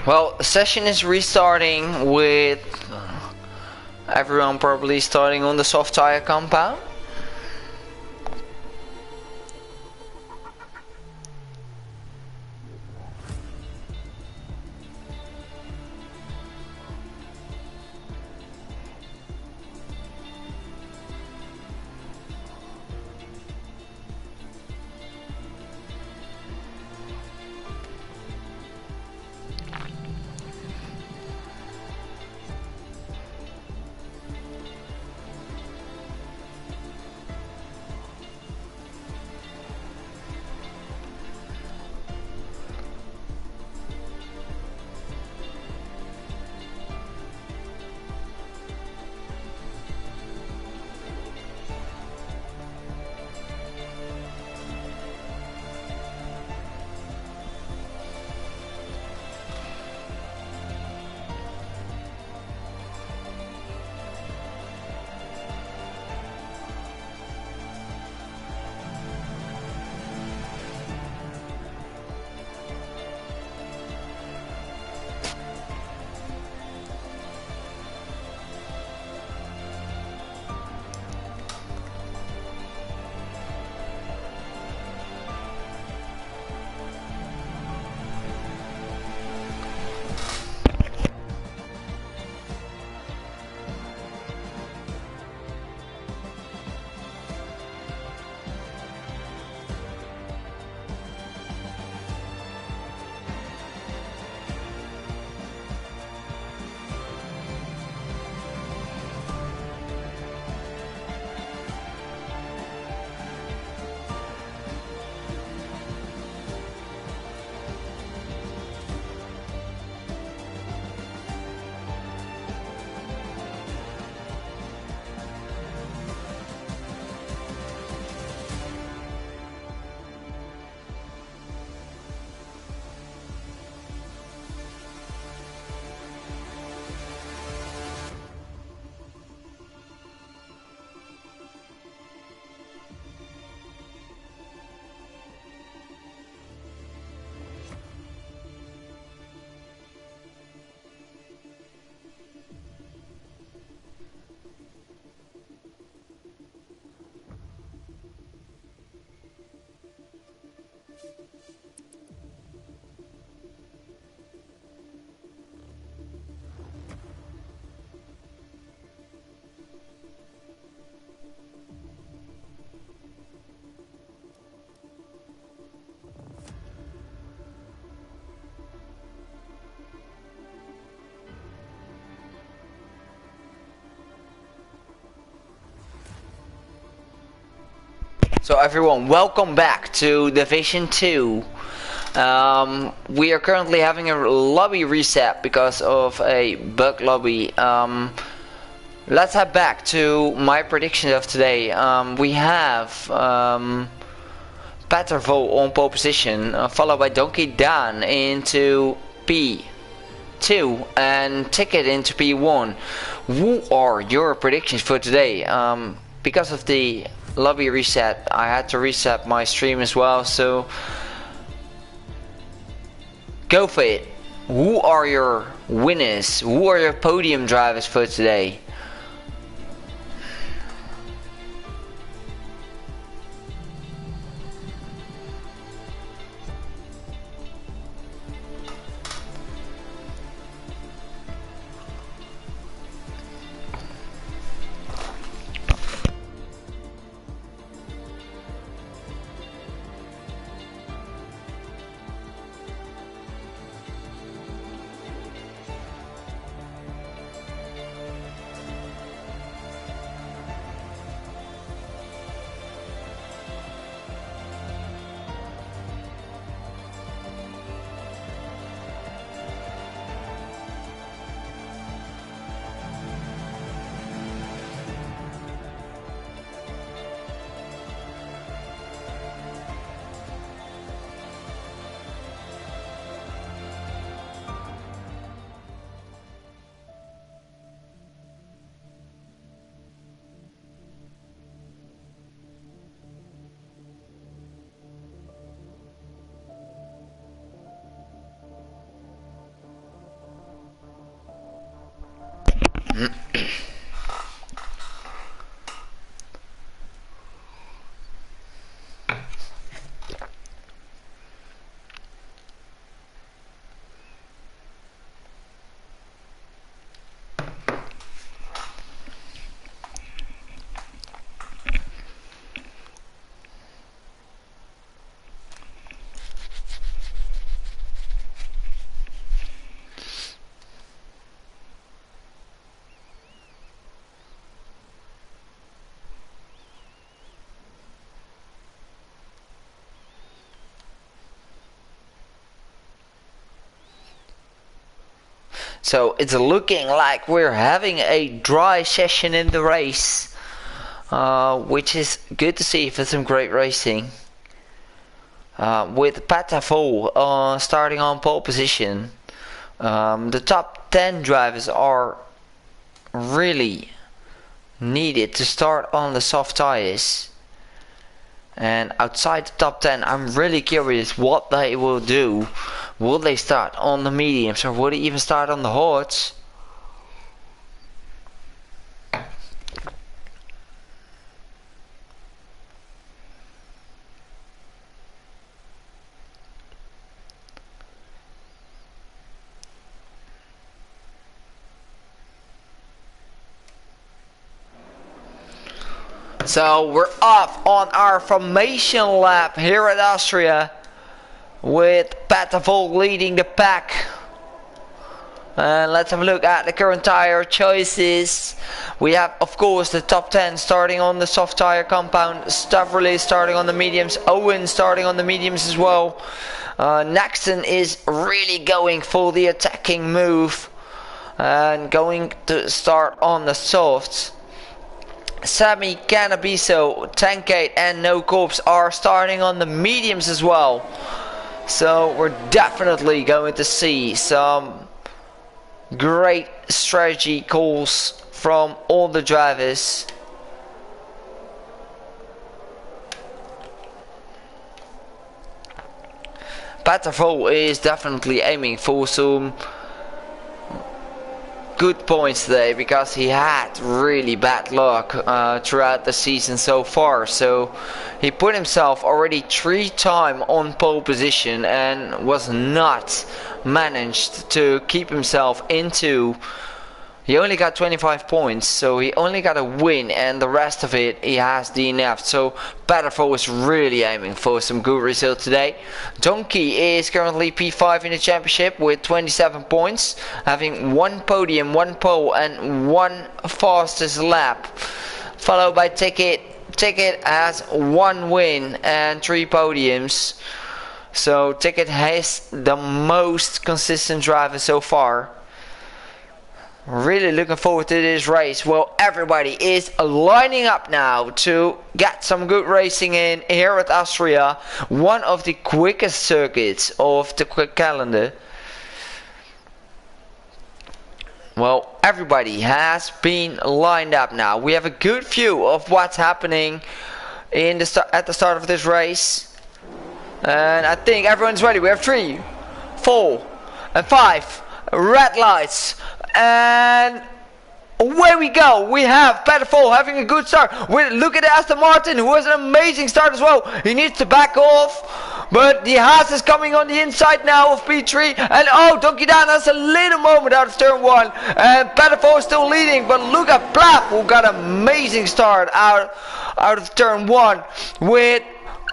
Well, the session is restarting with everyone probably starting on the soft tire compound. So everyone, welcome back to Division 2. We are currently having a lobby reset because of a bug lobby. Let's head back to my predictions of today. We have Patervo on pole position, followed by Donkey Dan into P2 and Ticket into P1. Who are your predictions for today? Because of the lobby reset, I had to reset my stream as well, so go for it. Who are your winners? Who are your podium drivers for today? So it's looking like we're having a dry session in the race, which is good to see for some great racing. With Patafol starting on pole position. The top 10 drivers are really needed to start on the soft tires. And outside the top 10, I'm really curious what they will do. Will they start on the mediums, or will they even start on the hards? So we're off on our formation lap here at Austria, with Patafol leading the pack. And let's have a look at the current tire choices. We have, of course, the top 10 starting on the soft tire compound. Stavroli starting on the mediums. Owen starting on the mediums as well. Naxton is really going for the attacking move and going to start on the softs. Sammy, Cannabiso, Tankate and No Corpse are starting on the mediums as well. So we're definitely going to see some great strategy calls from all the drivers. Patafol is definitely aiming for some good points today, because he had really bad luck throughout the season so far. So he put himself already 3 times on pole position and was not managed to keep himself into. He only got 25 points, so he only got a win, and the rest of it he has DNF'd. So Patterful is really aiming for some good results today. Donkey is currently P5 in the championship with 27 points, having 1 podium, 1 pole and 1 fastest lap, followed by Ticket. Ticket has 1 win and 3 podiums. So Ticket has the most consistent driver so far. Really looking forward to this race. Well, everybody is lining up now to get some good racing in here at Austria, one of the quickest circuits of the quick calendar. Well, everybody has been lined up now. We have a good view of what's happening in the at the start of this race, and I think everyone's ready. We have 3, 4 and 5 red lights. And away we go. We have Patafol having a good start. Look at Aston Martin, who has an amazing start as well. He needs to back off, but the Haas is coming on the inside now of P3. And oh, Donkey Dan has a little moment out of turn 1. And Patafol is still leading, but look at Blap, who got an amazing start out of turn 1 with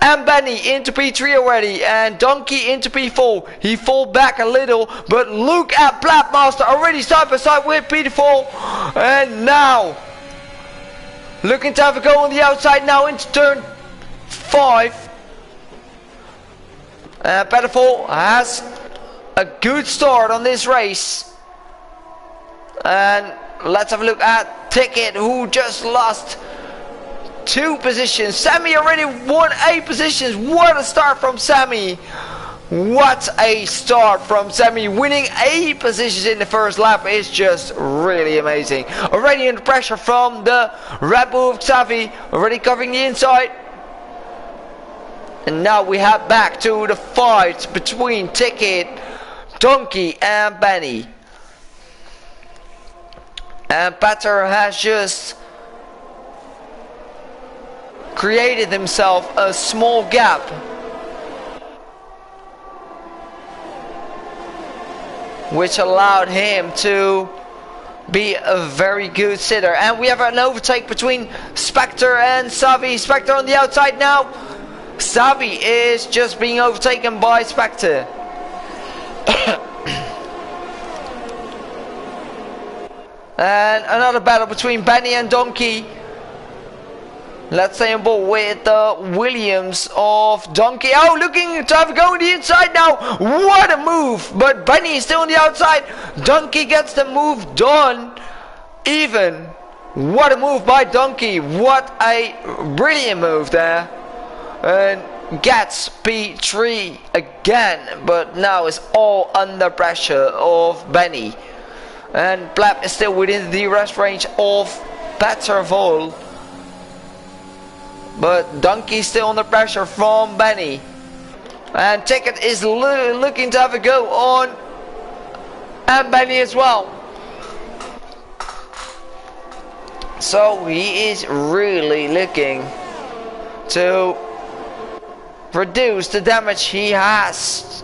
and Benny into P3 already, and Donkey into P4. He fall back a little, but look at Blapmaster already side by side with P4. And now looking to have a go on the outside now into turn 5. Patafol has a good start on this race. And let's have a look at Ticket, who just lost 2 positions. Sammy already won 8 positions. What a start from Sammy. What a start from Sammy. Winning 8 positions in the first lap is just really amazing. Already under pressure from the Red Bull of Xavi. Already covering the inside. And now we head back to the fight between Ticket, Donkey and Benny. And Pater has just created himself a small gap, which allowed him to be a very good sitter. And we have an overtake between Spectre and Savi. Spectre on the outside now. Savi is just being overtaken by Spectre. And another battle between Benny and Donkey. Let's stay on board with the Williams of Donkey. Oh, looking to have a go on the inside now. What a move. But Benny is still on the outside. Donkey gets the move done. Even. What a move by Donkey. What a brilliant move there. And gets P3 again. But now it's all under pressure of Benny. And Plap is still within the rest range of Peter Vol. But Donkey still under pressure from Benny. And Ticket is looking to have a go on. And Benny as well. So he is really looking to reduce the damage he has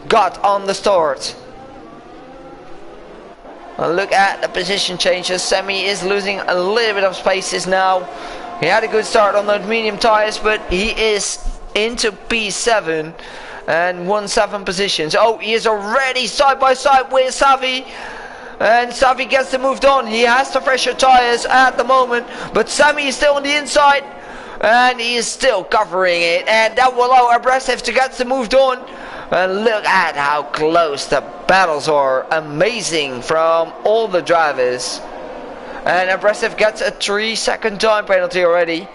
got on the start. Look at the position changes. Sammy is losing a little bit of spaces now. He had a good start on those medium tires, but he is into P7 and 1-7 positions. Oh, he is already side by side with Savi. And Savi gets the move on. He has the fresher tires at the moment, but Sammy is still on the inside. And he is still covering it. And that will allow Abrasive to get the move on. And look at how close the battles are. Amazing from all the drivers. And Abrasive gets a 3-second time penalty already.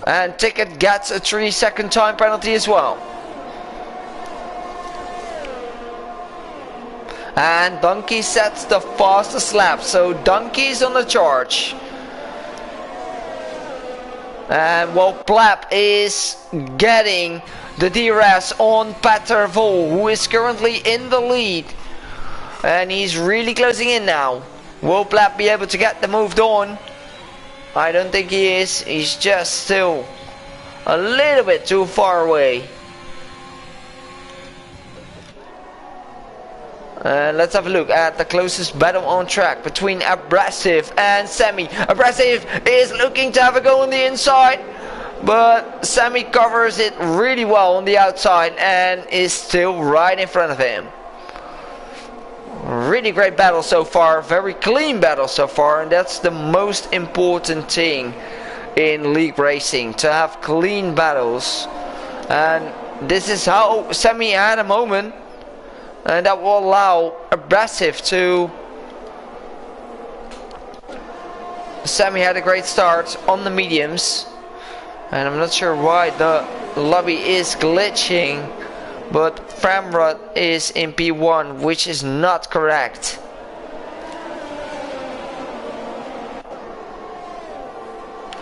And Ticket gets a 3-second time penalty as well. And Donkey sets the fastest lap. So Donkey's on the charge. And while Plap is getting the DRS on Peter Vol, who is currently in the lead. And he's really closing in now. Will Plap be able to get the move on? I don't think he is. He's just still a little bit too far away. Let's have a look at the closest battle on track between Abrasive and Sammy. Abrasive is looking to have a go on the inside, but Sammy covers it really well on the outside and is still right in front of him. Really great battle so far, very clean battle so far, and that's the most important thing in league racing, to have clean battles. And this is how Sammy had a moment. And that will allow Abrasive to... Sammy had a great start on the mediums. And I'm not sure why the lobby is glitching. But Framrod is in P1, which is not correct.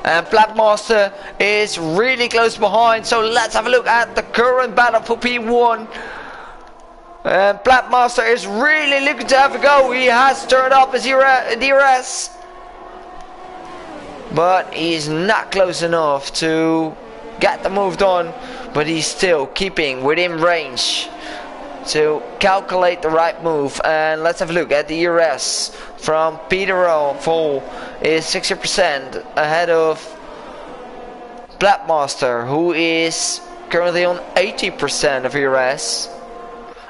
And Plapmaster is really close behind. So let's have a look at the current battle for P1. And Plapmaster is really looking to have a go. He has turned up his DRS. But he's not close enough to get the move on. But he's still keeping within range to calculate the right move. And let's have a look at the DRS from Peter Vol is 60% ahead of Plapmaster, who is currently on 80% of DRS.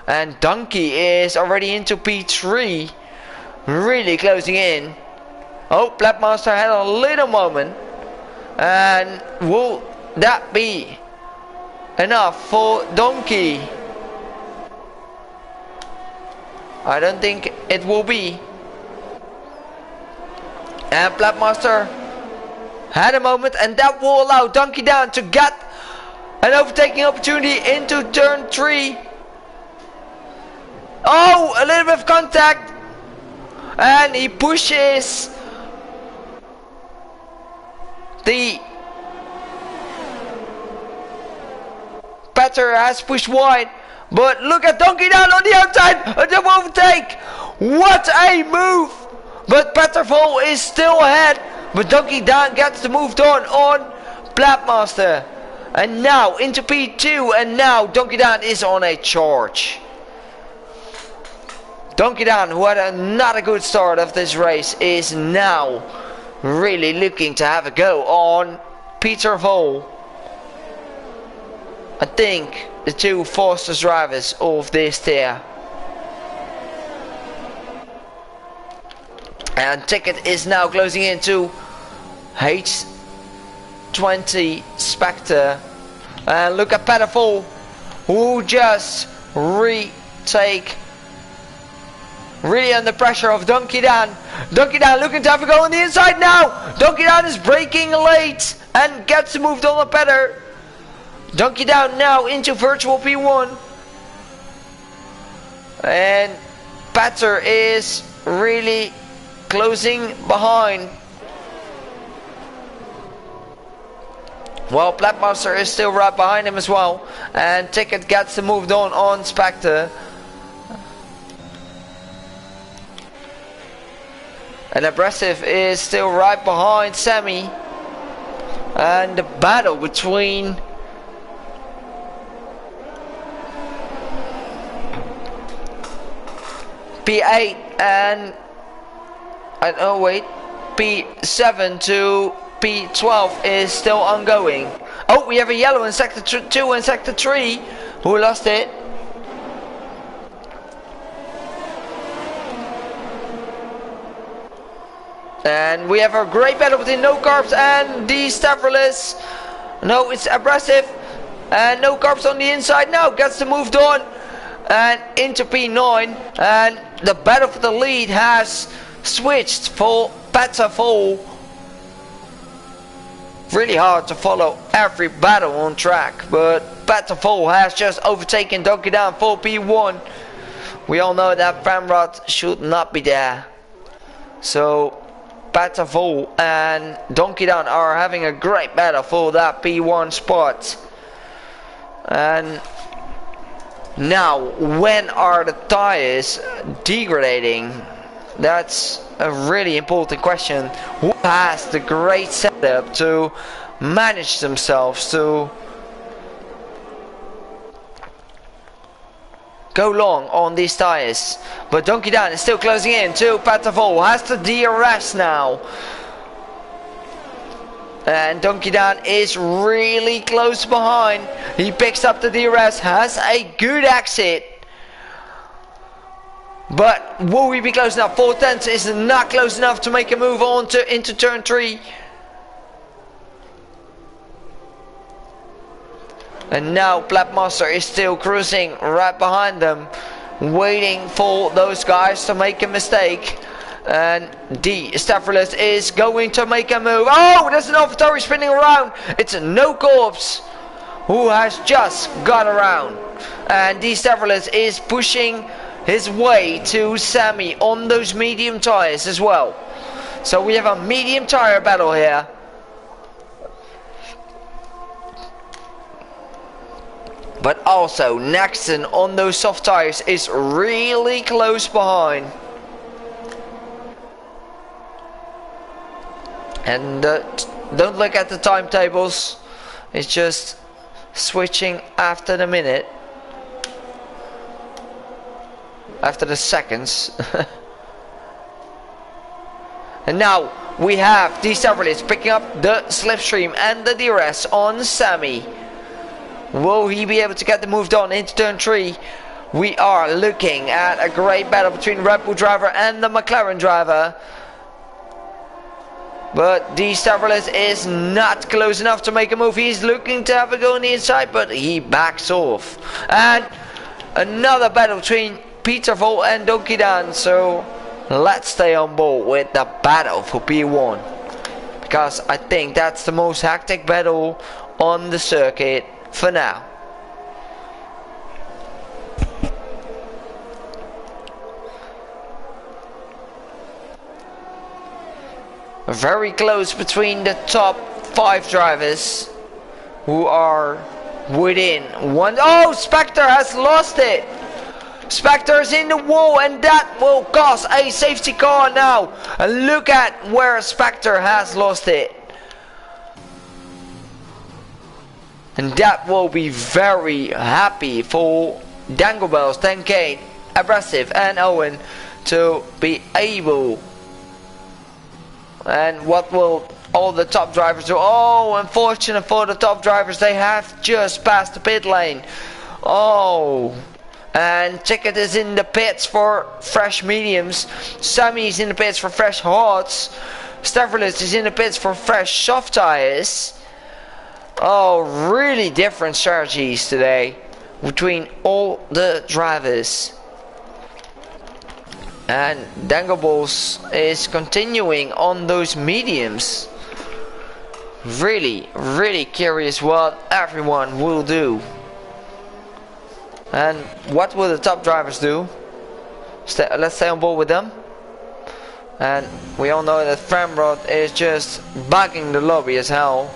And Donkey is already into P3, really closing in. Oh, Plapmaster had a little moment. And will that be enough for Donkey? I don't think it will be. And Plapmaster had a moment, and that will allow Donkey Down to get an overtaking opportunity into turn 3. Oh, a little bit of contact. And he pushes the... Petter has pushed wide. But look at Donkey Down on the outside. A double overtake. What a move. But Petter Vol is still ahead. But Donkey Down gets the move on Plapmaster. And now into P2. And now Donkey Down is on a charge. Donkey Down, who had another good start of this race, is now really looking to have a go on Peter Vol. I think the two fastest drivers of this tier. And Ticket is now closing in to H20 Spectre. And look at Pedafall, who just retake really under pressure of Donkey Dan. Donkey Dan looking to have a go on the inside now. Donkey Dan is braking late and gets moved on better. Donkey Dan now into virtual P1. And Patter is really closing behind. Well, Blackmaster is still right behind him as well. And Ticket gets moved on Spectre. And Abrasive is still right behind Sammy. And the battle between P8 and P7 to P12 is still ongoing. Oh, we have a yellow in sector 2 and sector 3 who lost it. And we have a great battle between No Carbs and the Stavrolis. No, it's Abrasive. And No Carbs on the inside now. Gets the moved on. And into P9. And the battle for the lead has switched for Petafall. Really hard to follow every battle on track. But Petafall has just overtaken Donkey Dan for P1. We all know that Famrod should not be there. So Petafall and Donkey Dan are having a great battle for that P1 spot. And now, when are the tires degrading? That's a really important question. Who has the great setup to manage themselves to go long on these tires? But Donkey Dan is still closing in to Petafall. Has the DRS now. And Donkey Dan is really close behind. He picks up the DRS, has a good exit. But will we be close enough? 4/10 is not close enough to make a move on into turn 3. And now Blackmaster is still cruising right behind them, waiting for those guys to make a mistake. And the Stavrolis is going to make a move. Oh, there's an AlphaTauri spinning around. It's a No Corps who has just got around. And the Stavrolis is pushing his way to Sammy on those medium tires as well. So we have a medium tire battle here. But also Nexon on those soft tires is really close behind. And don't look at the timetables. It's just switching after the minute. After the seconds. And now we have the Stavrolis picking up the slipstream and the DRS on Sammy. Will he be able to get the moved on into turn 3? We are looking at a great battle between Red Bull driver and the McLaren driver. But the Stavrolis is not close enough to make a move. He's looking to have a go on the inside, but he backs off. And another battle between Petafall and Donkey Dan. So let's stay on board with the battle for P1. Because I think that's the most hectic battle on the circuit for now. Very close between the top 5 drivers who are within one. Oh, Spectre has lost it. Spectre is in the wall, and that will cause a safety car now. And look at where Spectre has lost it. And that will be very happy for Danglebells, 10K, Abrasive and Owen to be able. And what will all the top drivers do? Oh, unfortunate for the top drivers, they have just passed the pit lane. Oh, and Ticket is in the pits for fresh mediums. Sammy's in the pits for fresh hards. Stavridis is in the pits for fresh soft tires. Oh, really different strategies today between all the drivers. And Dangables is continuing on those mediums. Really, really curious what everyone will do. And what will the top drivers do? Let's stay on board with them. And we all know that Framrod is just bugging the lobby as hell.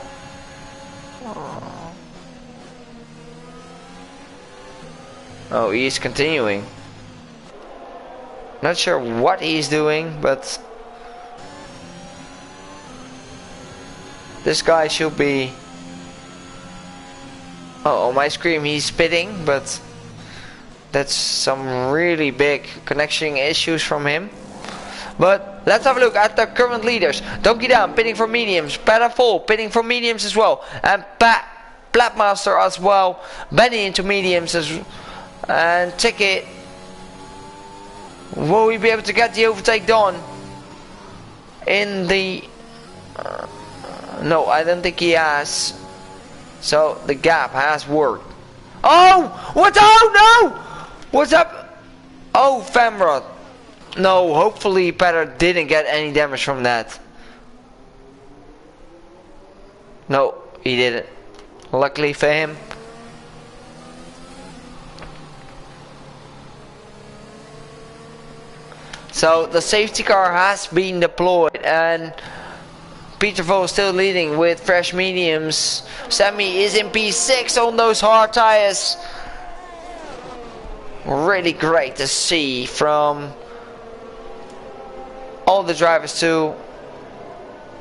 Oh, he's continuing. Not sure what he's doing, but this guy should be... Oh, on my screen he's spitting, but that's some really big connection issues from him. But let's have a look at the current leaders. Donkey Down pitting for mediums, Patafol pitting for mediums as well, and Platmaster as well, Benny into mediums as well. And Ticket, will we be able to get the overtake done in the no, I don't think he has. So the gap has worked. Oh, what? Oh no, what's up? Oh, Famrod. No, hopefully Petter didn't get any damage from that. No, he didn't, luckily for him. So the safety car has been deployed and Peter Vo still leading with fresh mediums. Sammy is in P6 on those hard tires. Really great to see from all the drivers to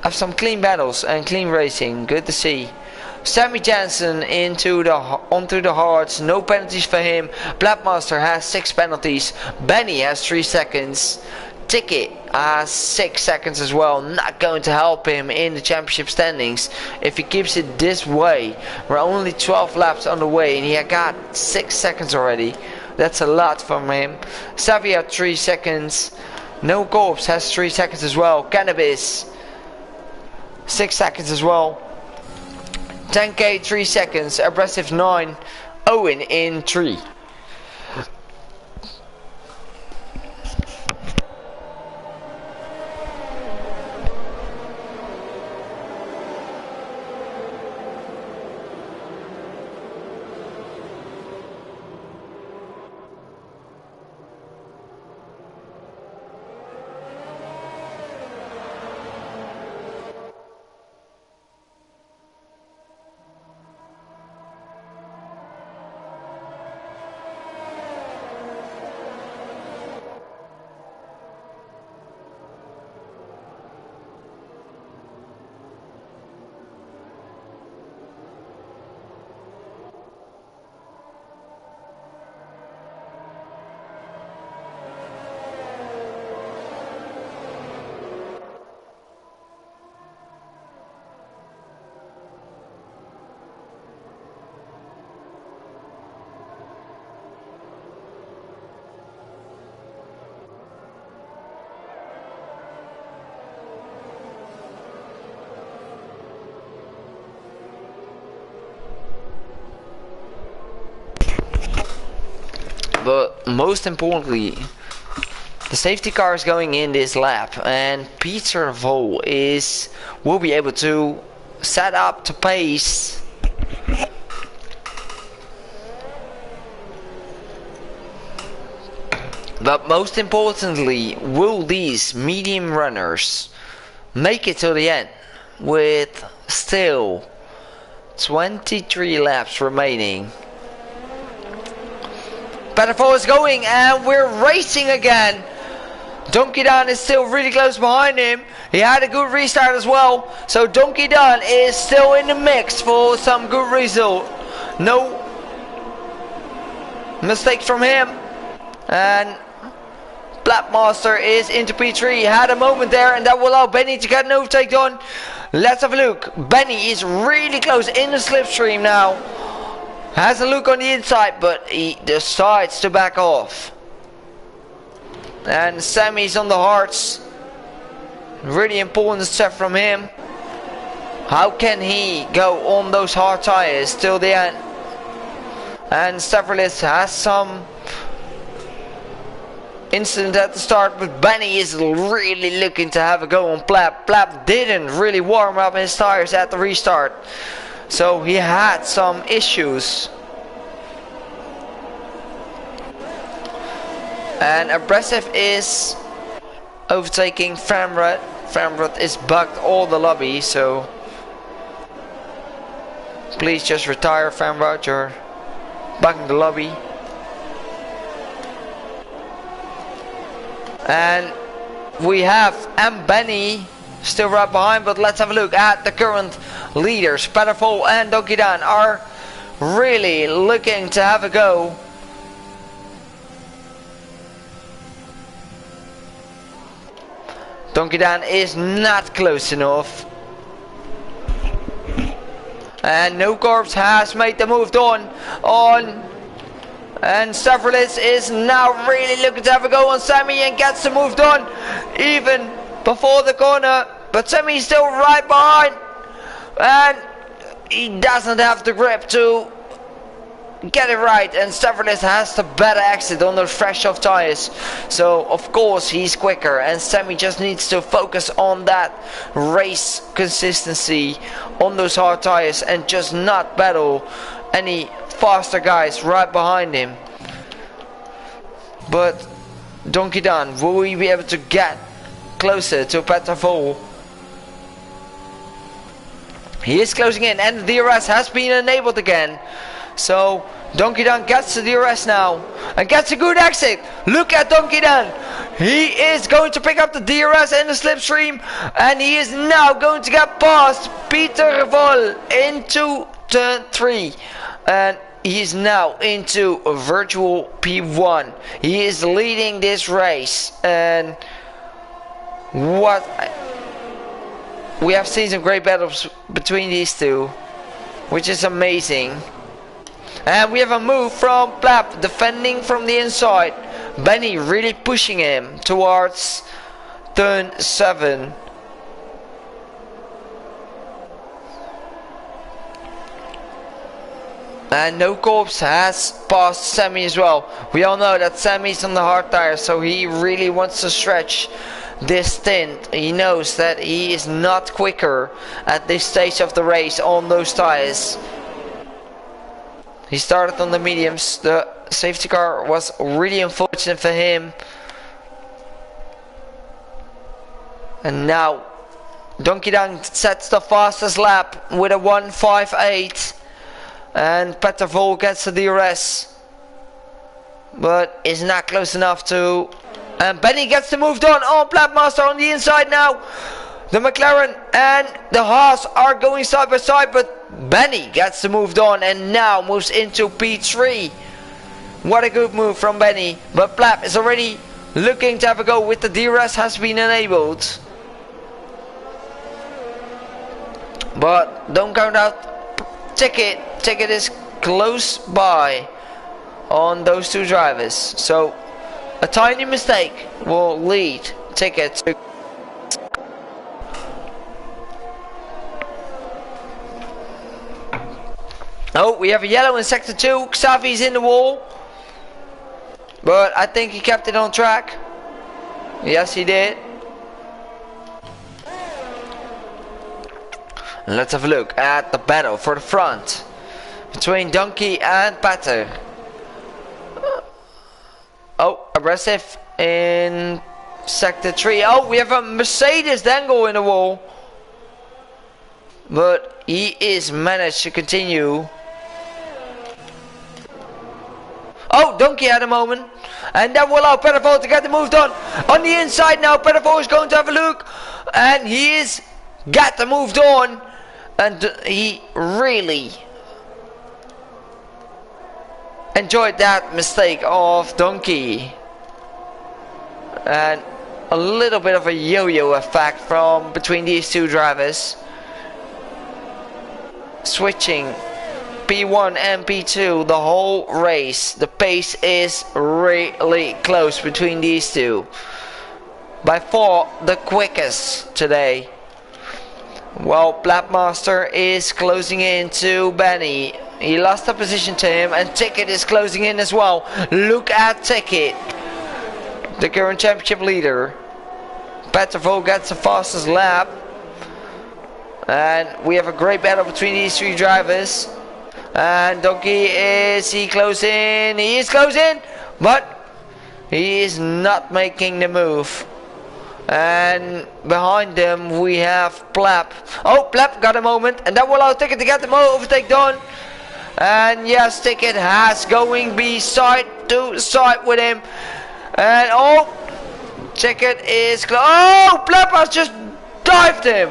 have some clean battles and clean racing. Good to see. Sammy Jansen onto the hards, no penalties for him. Blackmaster has 6 penalties. Benny has 3 seconds. Ticket has 6 seconds as well. Not going to help him in the championship standings if he keeps it this way. We're only 12 laps on the way and he got 6 seconds already. That's a lot from him. Savvy had 3 seconds. No Corpse has 3 seconds as well. Cannabis 6 seconds as well. 10k 3 seconds. Abrasive 9. Owen in 3. But most importantly, the safety car is going in this lap, and Peter Vo will be able to set up to pace. But most importantly, will these medium runners make it to the end with still 23 laps remaining? Petterfall is going and we're racing again. Donkey Don is still really close behind him. He had a good restart as well. So Donkey Don is still in the mix for some good result. No mistakes from him. And Blackmaster is into P3. Had a moment there and that will allow Benny to get an overtake done. Let's have a look. Benny is really close in the slipstream now. Has a look on the inside, but he decides to back off. And Sammy's on the hards. Really important step from him. How can he go on those hard tires till the end? And Stavridis has some incident at the start, but Benny is really looking to have a go on Plap. Plap didn't really warm up his tires at the restart, so he had some issues. And Abrasive is overtaking Famrud. Famrud is bugged all the lobby, so please just retire, Famrud. You're bugging the lobby. And we have Benny still right behind, but let's have a look at the current leaders. Petterful and Donkey Dan are really looking to have a go. Donkey Dan is not close enough. And No Corps has made the move on. And Stavridis is now really looking to have a go on Sammy and gets the move done even before the corner. But Sammy is still right behind. And he doesn't have the grip to get it right. And Stavridis has the better exit on those fresh off tires. So of course he's quicker. And Sammy just needs to focus on that race consistency on those hard tires and just not battle any faster guys right behind him. But Donkey Dan, will we be able to get closer to Petterful? He is closing in, and the DRS has been enabled again. So Donkey Dan gets the DRS now and gets a good exit. Look at Donkey Dan. He is going to pick up the DRS and the slipstream, and he is now going to get past Peter Vol into turn 3. And he is now into a virtual P1. He is leading this race, and we have seen some great battles between these two, which is amazing. And we have a move from Plap defending from the inside. Benny really pushing him towards turn 7. And No Corps has passed Sammy as well. We all know that Sammy's on the hard tires, so he really wants to stretch this stint. He knows that he is not quicker at this stage of the race on those tires. He started on the mediums. The safety car was really unfortunate for him. And now Donkey Dan sets the fastest lap with a 1:58. And Petterful gets the DRS, but is not close enough to. And Benny gets the move done on Plapmaster on the inside now. The McLaren and the Haas are going side by side, but Benny gets the move done and now moves into P3. What a good move from Benny. But Plap is already looking to have a go with the DRS has been enabled. But don't count out Ticket. Ticket is close by on those two drivers. So a tiny mistake will lead Ticket to. Oh, we have a yellow in sector 2. Xavi's in the wall. But I think he kept it on track. Yes, he did. Let's have a look at the battle for the front between Donkey and Patter. Oh, Abrasive in sector 3. Oh, we have a Mercedes Dangle in the wall. But he is managed to continue. Oh, Donkey had a moment. And that will allow Petterful to get the move done. On the inside now, Petterful is going to have a look. And he is got the move done. And he really enjoyed that mistake of Donkey. And a little bit of a yo-yo effect from between these two drivers. Switching P1 and P2 the whole race. The pace is really close between these two. by far the quickest today. Well, Blapmaster is closing in to Benny. He lost the position to him, and Ticket is closing in as well. Look at Ticket, the current championship leader. Petervol gets the fastest lap. And we have a great battle between these three drivers. And Donkey, is he closing? He is closing, but he is not making the move. And behind them we have Plap. Oh, Plap got a moment, and that will allow Ticket to get the overtake done. And yes, Ticket has going be side to side with him. And oh, Ticket is oh, Plap has just dived him.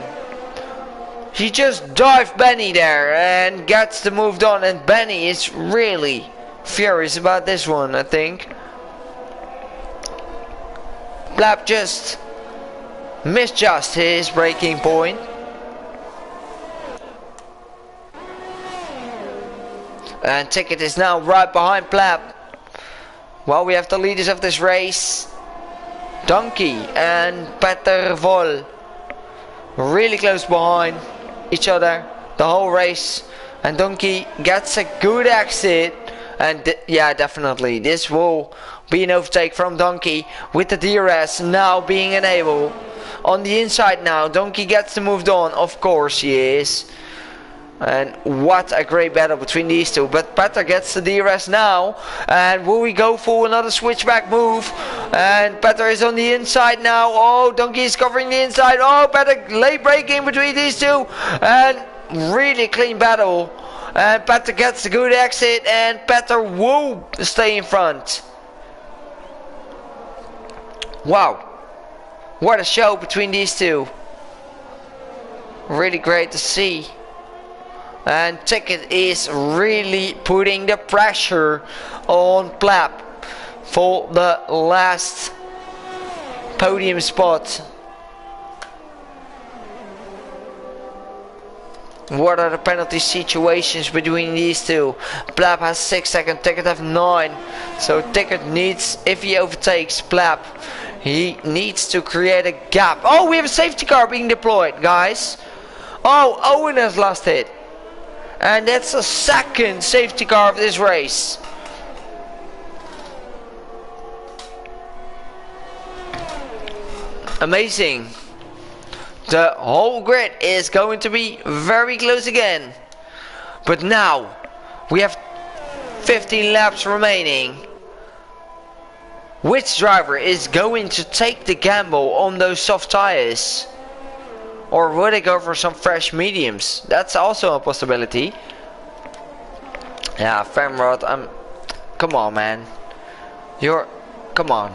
He just dived Benny there and gets the move done, and Benny is really furious about this one, I think. Plap just misjudged his braking point. And Ticket is now right behind Plap. Well, we have the leaders of this race, Donkey and Petervol, really close behind each other the whole race. And Donkey gets a good exit, and yeah, definitely this will be an overtake from Donkey with the DRS now being enabled. On the inside now, Donkey gets the move done, of course he is. And what a great battle between these two. But Petter gets the DRS now. And will we go for another switchback move? And Petter is on the inside now. Oh, Donkey is covering the inside. Oh, Petter late braking between these two. And really clean battle. And Petter gets the good exit. And Petter will stay in front. Wow. What a show between these two. Really great to see. And Ticket is really putting the pressure on Plap for the last podium spot. What are the penalty situations between these two? Plap has 6 seconds, Ticket have 9. So Ticket needs, if he overtakes Plap, he needs to create a gap. Oh, we have a safety car being deployed, guys. Oh, Owen has lost it. And that's the second safety car of this race. Amazing. The whole grid is going to be very close again. But now we have 15 laps remaining. Which driver is going to take the gamble on those soft tires? Or will they go for some fresh mediums? That's also a possibility. Yeah, Femrod, come on, man. Come on.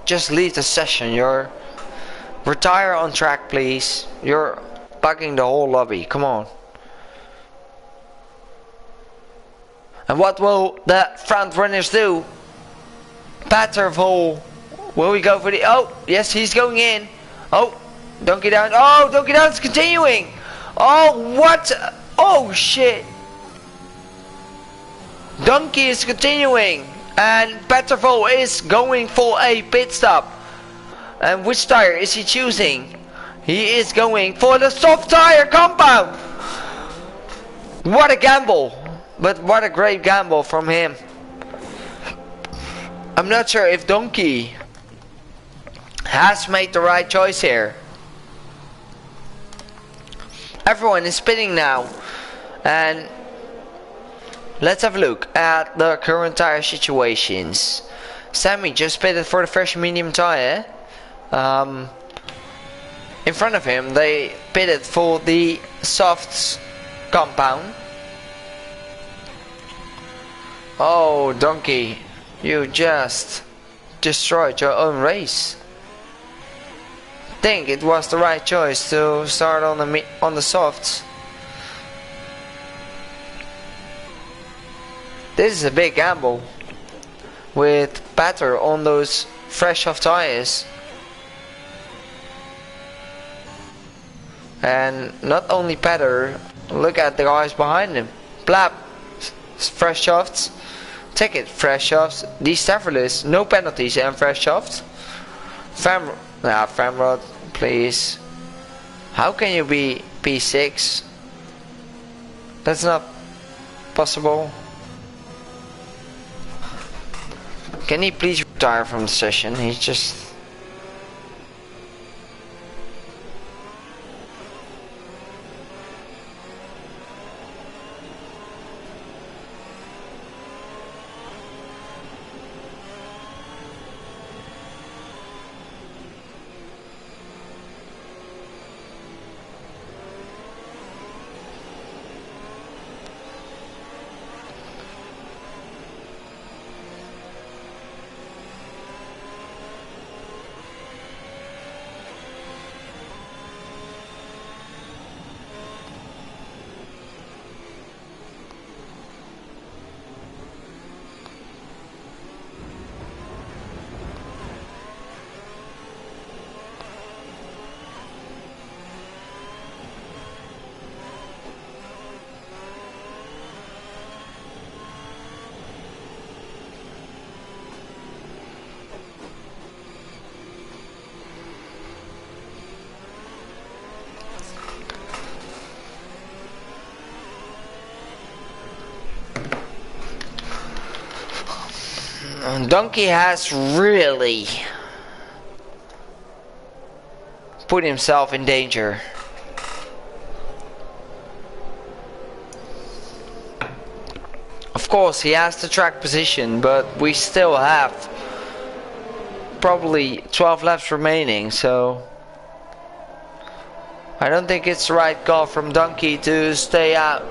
Just leave the session. Retire on track, please. You're bugging the whole lobby. Come on. And what will the front runners do? Petervol. Will we go for the? Oh, yes, he's going in. Oh. Donkey down. Oh, Donkey down is continuing. Oh, what? Oh, shit. Donkey is continuing. And Petervol is going for a pit stop. And which tire is he choosing? He is going for the soft tire compound. What a gamble. But what a great gamble from him. I'm not sure if Donkey has made the right choice here. Everyone is spinning now, and let's have a look at the current tire situations. Sammy just pitted for the fresh medium tire. In front of him they pitted for the soft compound. Oh, Donkey, you just destroyed your own race. I think it was the right choice to start on the softs. This is a big gamble with Patter on those fresh soft tires. And not only Patter, look at the guys behind him. Plap, fresh softs. Ticket, fresh softs. These Staffordless, no penalties and fresh softs. Now, Fremrod, please. How can you be P6? That's not possible. Can he please retire from the session? He's just... Donkey has really put himself in danger. Of course, he has the track position, but we still have probably 12 laps remaining, so I don't think it's the right call from Donkey to stay out.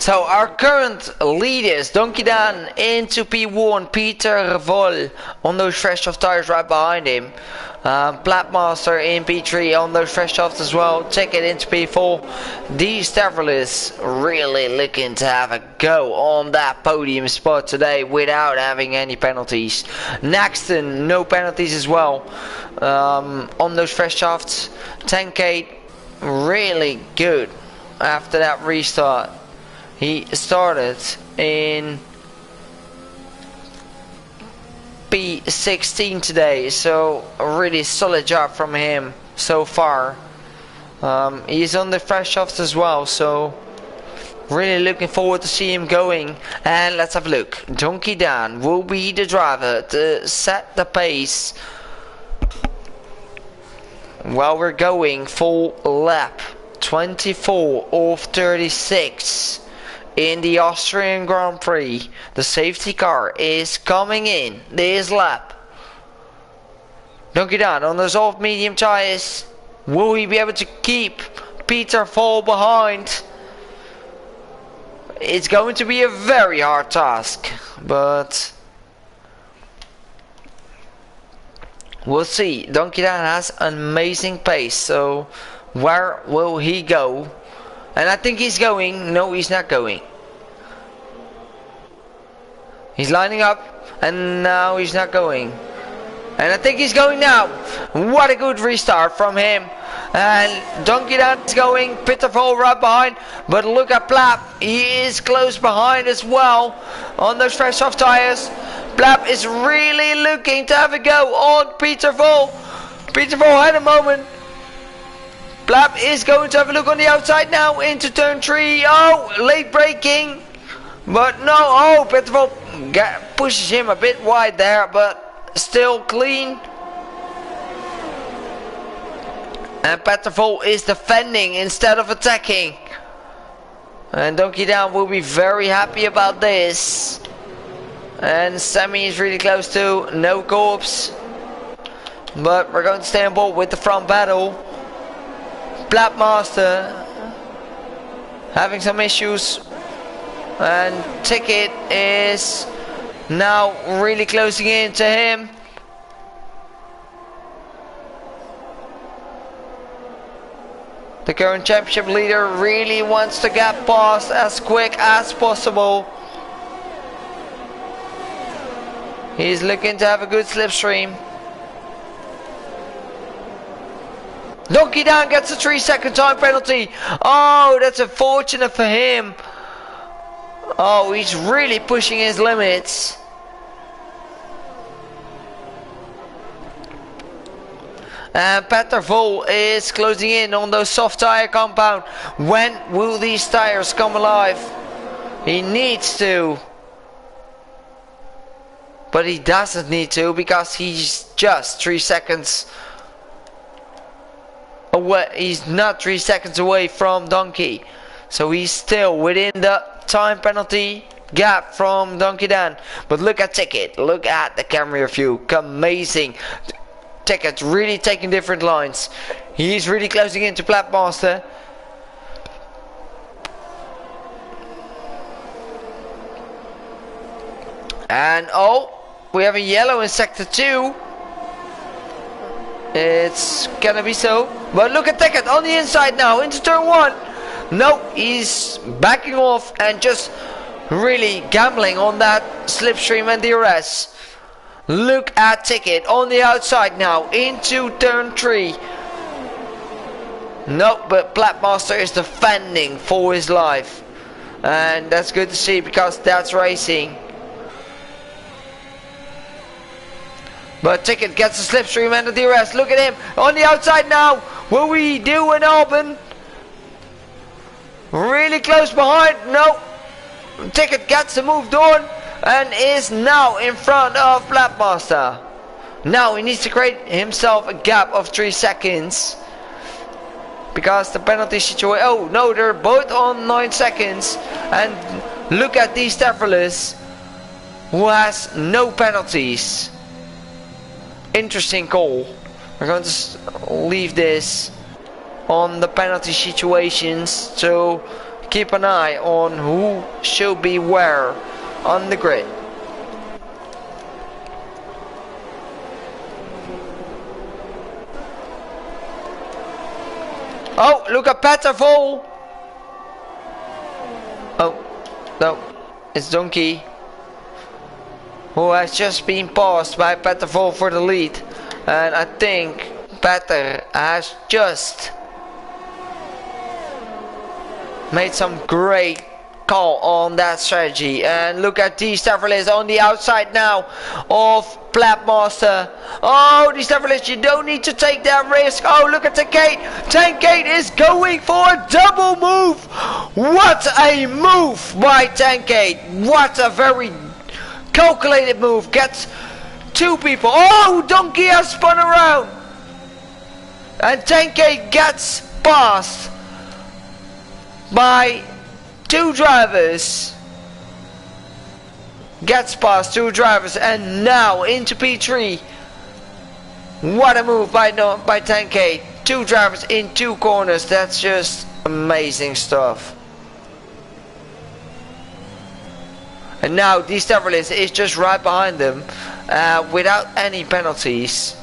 So our current leaders, Donkey Dan into P1, Peter Vol on those fresh soft tires right behind him. Platmaster in P3 on those fresh softs as well. Check it into P4. D Stavrolis really looking to have a go on that podium spot today without having any penalties. Naxton, no penalties as well on those fresh softs. 10K really good after that restart. He started in P16 today, so a really solid job from him so far. He's on the fresh softs as well, so really looking forward to see him going. And let's have a look. Donkey Dan will be the driver to set the pace while we're going full lap 24 of 36. In the Austrian Grand Prix, the safety car is coming in this lap. Donkey Dan on those off medium tires. Will he be able to keep Peter Vol behind? It's going to be a very hard task, but we'll see. Donkey Dan has an amazing pace, so where will he go? And I think he's going. No, he's not going. He's lining up, and now he's not going. And I think he's going now. What a good restart from him. And Donkey Dan's going. Peter Vol right behind. But look at Plap. He is close behind as well on those fresh soft tires. Plap is really looking to have a go on Peter Vol. Peter Vol had a moment. Plap is going to have a look on the outside now into turn 3. Oh, late braking. But no, oh, Peter Vol pushes him a bit wide there, but still clean. And Peter Vol is defending instead of attacking. And Donkey Dan will be very happy about this. And Sammy is really close to no corpse. But we're going to stay on board with the front battle. Platmaster having some issues, and Ticket is now really closing in to him. The current championship leader really wants to get past as quick as possible. He's looking to have a good slipstream. Donkey Down gets a 3-second time penalty. Oh, that's unfortunate for him. Oh, he's really pushing his limits. And Peter Vol is closing in on those soft tire compound. When will these tires come alive? He needs to. But he doesn't need to because he's just 3 seconds away. He's not 3 seconds away from Donkey. So he's still within the time penalty gap from Donkey Dan. But look at Ticket. Look at the camera view. Amazing. Ticket really taking different lines. He's really closing into Platmaster. And oh, we have a yellow in sector 2. It's gonna be so. But look at Ticket on the inside now into turn 1. No, he's backing off and just really gambling on that slipstream and DRS. Look at Ticket on the outside now into turn 3. No, but Platmaster is defending for his life. And that's good to see because that's racing. But Ticket gets a slipstream and the DRS. Look at him on the outside now. Will we do an Albon? Really close behind. No. Ticket gets the move on and is now in front of Platmaster. Now he needs to create himself a gap of 3 seconds. Because the penalty situation. Oh no, they're both on 9 seconds. And look at these Tefferless who has no penalties. Interesting call. We're going to leave this on the penalty situations to keep an eye on who should be where on the grid. Oh, look at Peter Vol. Oh, no, it's Donkey, who has just been passed by Peter Vol for the lead. And I think Peter has just made some great call on that strategy. And look at these Tefferless on the outside now of Platmaster. Oh, these Tefferless, you don't need to take that risk. Oh, look at Tankate. Tankate is going for a double move. What a move by Tankate. What a very calculated move. Gets 2 people. Oh, Donkey has spun around. And Tankate gets passed by 2 drivers. Gets past 2 drivers and now into P3. What a move by Tankate. 2 drivers in 2 corners. That's just amazing stuff. And now these Tefferless is just right behind them without any penalties.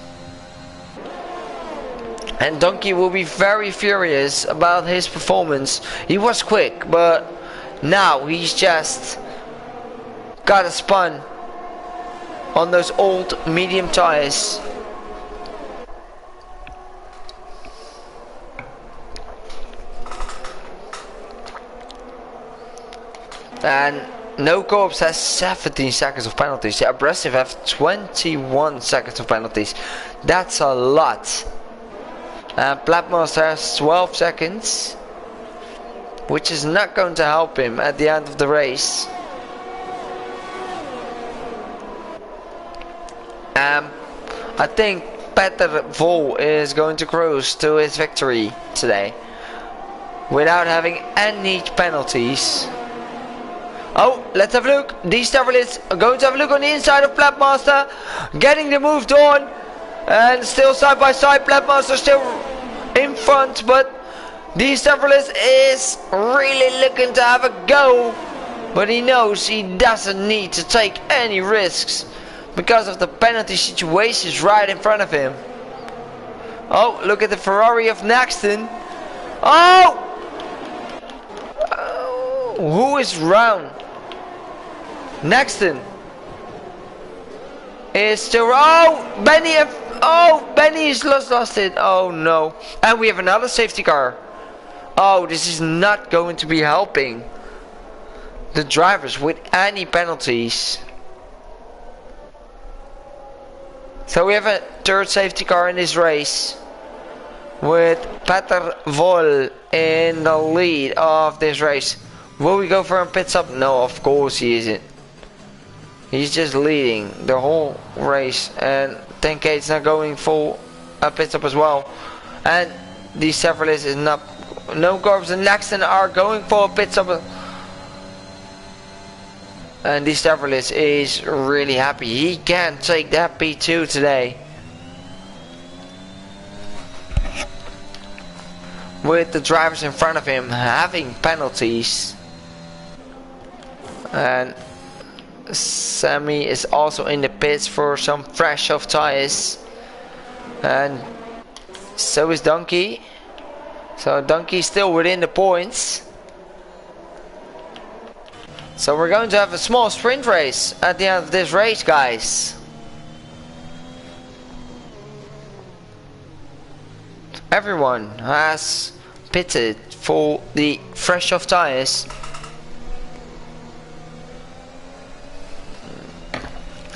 And Donkey will be very furious about his performance. He was quick, but now he's just got a spun on those old medium tires. And No Corps has 17 seconds of penalties. The Abrasive have 21 seconds of penalties. That's a lot. Platmaster has 12 seconds, which is not going to help him at the end of the race. I think Peter Vol is going to cruise to his victory today without having any penalties. Oh, let's have a look. These Tefferless are going to have a look on the inside of Platmaster, getting the move on. And still side by side, Platmaster still in front, but these Tefferless is really looking to have a go. But he knows he doesn't need to take any risks because of the penalty situations right in front of him. Oh, look at the Ferrari of Naxton. Oh! Who is round? Nexton is still. Oh, Benny! Oh, Benny's lost it. Oh no! And we have another safety car. Oh, this is not going to be helping the drivers with any penalties. So we have a third safety car in this race, with Peter Vol in the lead of this race. Will we go for a pit stop? No, of course he isn't. He's just leading the whole race, and 10K is not going for a pit stop as well. And the Chevrolet is not. No Corbs and Nexton are going for a pit stop. And the Chevrolet is really happy. He can take that P2 today. With the drivers in front of him having penalties. And Sammy is also in the pits for some fresh off tires. And so is Donkey. So Donkey still within the points. So we're going to have a small sprint race at the end of this race, guys. Everyone has pitted for the fresh off tires.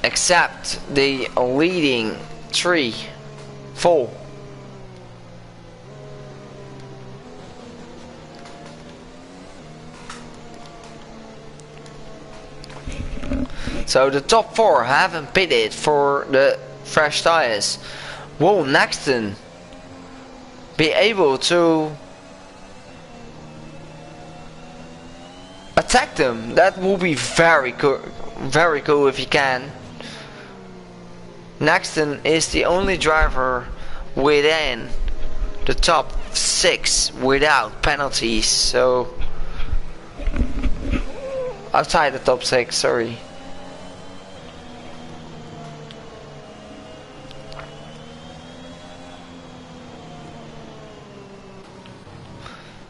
Except the leading 3, 4. So the top 4 haven't pitted for the fresh tires. Will Nexton be able to attack them? That will be very cool if he can. Nexton is the only driver within the top 6 without penalties. So outside the top 6, sorry.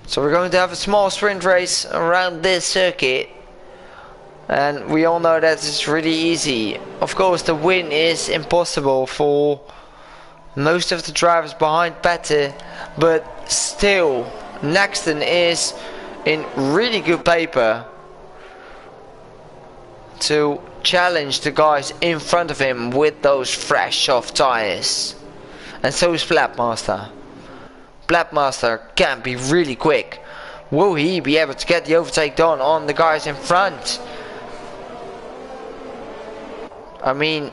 So we're going to have a small sprint race around this circuit. And we all know that it's really easy. Of course, the win is impossible for most of the drivers behind Pette. But still, Nexton is in really good paper to challenge the guys in front of him with those fresh soft tires. And so is Flapmaster. Flapmaster can be really quick. Will he be able to get the overtake done on the guys in front? I mean,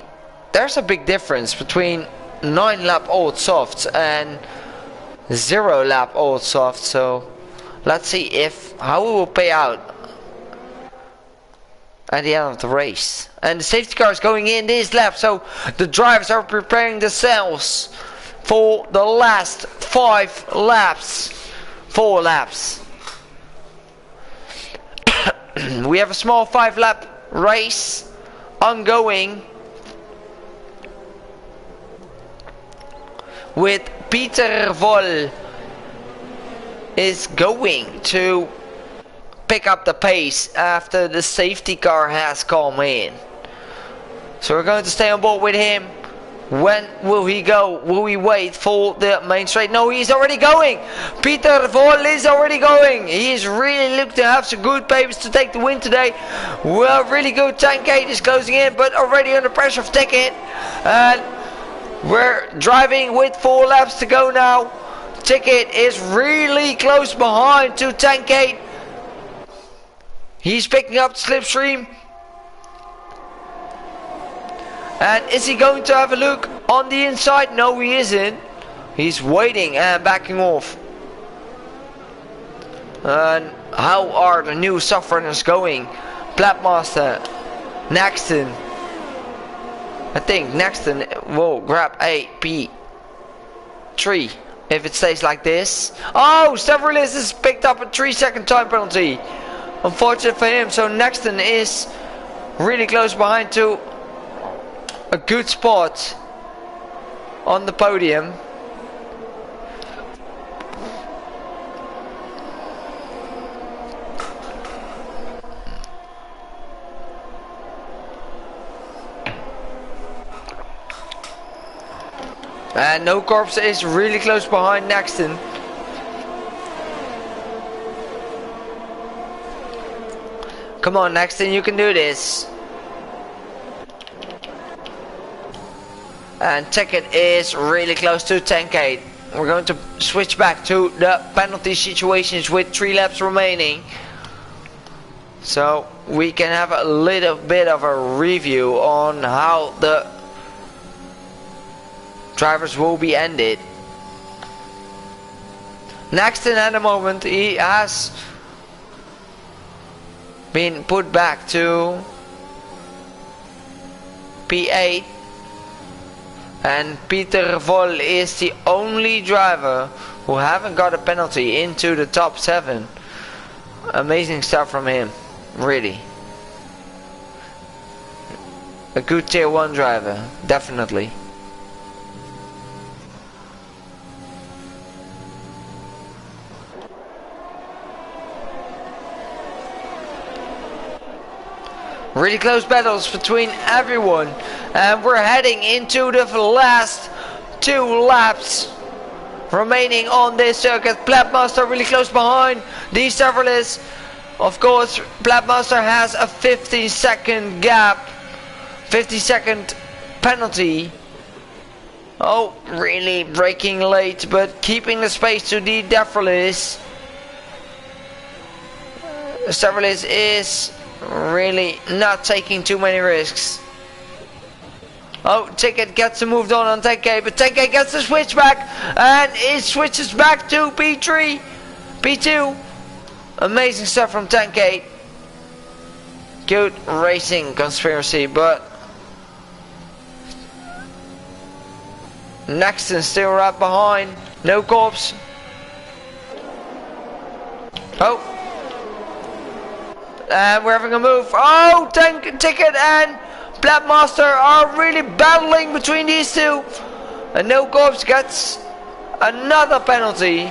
there's a big difference between 9 lap old softs and 0 lap old softs. So let's see how it will pay out at the end of the race. And the safety car is going in this lap, so the drivers are preparing themselves for the last 5 laps. 4 laps. We have a small 5 lap race ongoing with Peter Vol is going to pick up the pace after the safety car has come in. So we're going to stay on board with him. When will he go? Will he wait for the main straight? No, he's already going. Peter Vol is already going. He's really looking to have some good papers to take the win today. Well, really good. 10K is closing in, but already under pressure of Ticket. And we're driving with 4 laps to go now. Ticket is really close behind to 10K. He's picking up the slipstream. And is he going to have a look on the inside? No, he isn't. He's waiting and backing off. And how are the new softrunners going? Platmaster, Nexton. I think Nexton will grab a P3 if it stays like this. Oh, Stavrolis has picked up a 3-second time penalty. Unfortunate for him. So Nexton is really close behind to a good spot on the podium. And No Corpse is really close behind Nexton. Come on, Nexton, you can do this. And Ticket is really close to 10k. We're going to switch back to the penalty situations with 3 laps remaining. So we can have a little bit of a review on how the drivers will be ended. Nexton at the moment, he has been put back to P8. And Peter Vol is the only driver who haven't got a penalty into the top 7. Amazing stuff from him, really. A good tier 1 driver, definitely. Really close battles between everyone, and we're heading into the last 2 laps remaining on this circuit. Plapmaster really close behind these Chevrolet. Of course, Plapmaster has a 15-second gap, 50-second penalty. Oh, really braking late, but keeping the space to the Chevrolet. Chevrolet is really not taking too many risks. Oh, Ticket gets moved on 10k, but 10k gets the switch back, and it switches back to P3, P2. Amazing stuff from 10k. Good racing conspiracy, but Nexton still right behind. No Corpse. Oh. And we're having a move. Oh, Ticket and Plapmaster are really battling between these two. And No Corpse gets another penalty.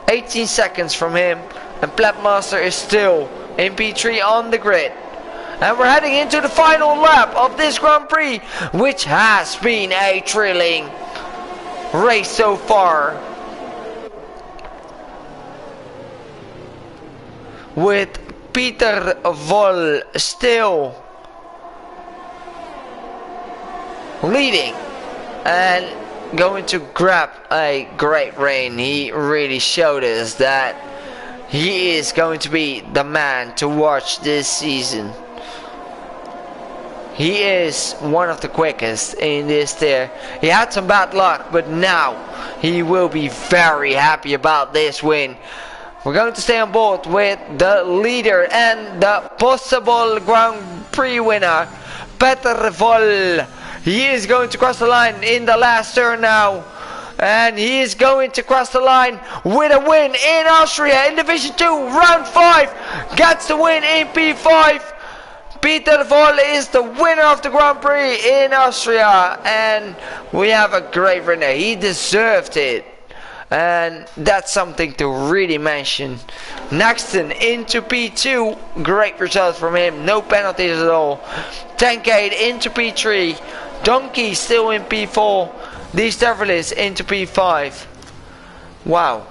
18 seconds from him. And Plapmaster is still in P3 on the grid. And we're heading into the final lap of this Grand Prix, which has been a thrilling race so far. With Peter Vol still leading and going to grab a great reign. He really showed us that he is going to be the man to watch this season. He is one of the quickest in this tier. He had some bad luck, but now he will be very happy about this win. We're going to stay on board with the leader and the possible Grand Prix winner, Peter Vol. He is going to cross the line in the last turn now. And he is going to cross the line with a win in Austria in Division 2, Round 5. Gets the win in P5. Peter Vol is the winner of the Grand Prix in Austria. And we have a great winner. He deserved it. And that's something to really mention. Nexton into P2. Great result from him. No penalties at all. 10k into P3. Donkey still in P4. These Chevrolet into P5. Wow.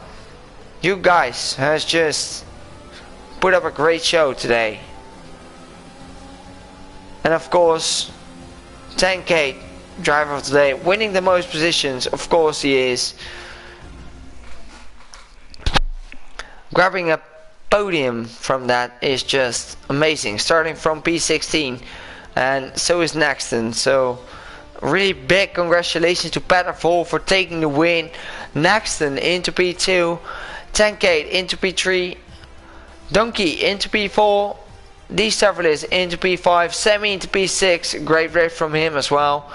You guys has just put up a great show today. And of course, 10k driver of the day. Winning the most positions. Of course he is. Grabbing a podium from that is just amazing. Starting from P16, and so is Nexton. So really big congratulations to Peter Vol for taking the win. Nexton into P2, 10k into P3, Donkey into P4, these Chevrolet into P5, Semi into P6. Great race from him as well.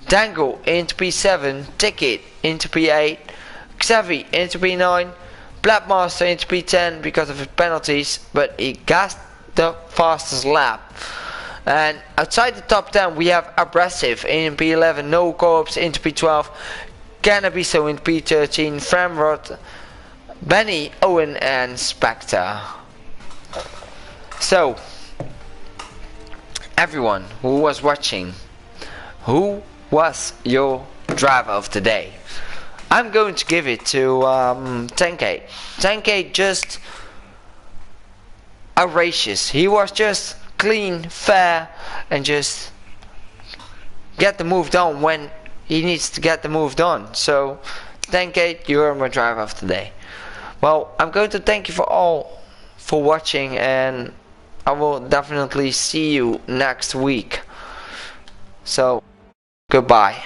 Dangle into P7, Ticket into P8, Xavi into P9. Plapmaster into P10 because of his penalties, but he got the fastest lap. And outside the top 10 we have Abrasive in P11, No Corpse into P12, Cannabiso in P13, Framrod, Benny, Owen and Spectre. So everyone who was watching, who was your driver of the day? I'm going to give it to 10K. 10K just outrageous. He was just clean, fair, and just get the move done when he needs to get the move done. So 10K, you are my driver of the day. Well, I'm going to thank you for watching, and I will definitely see you next week. So goodbye.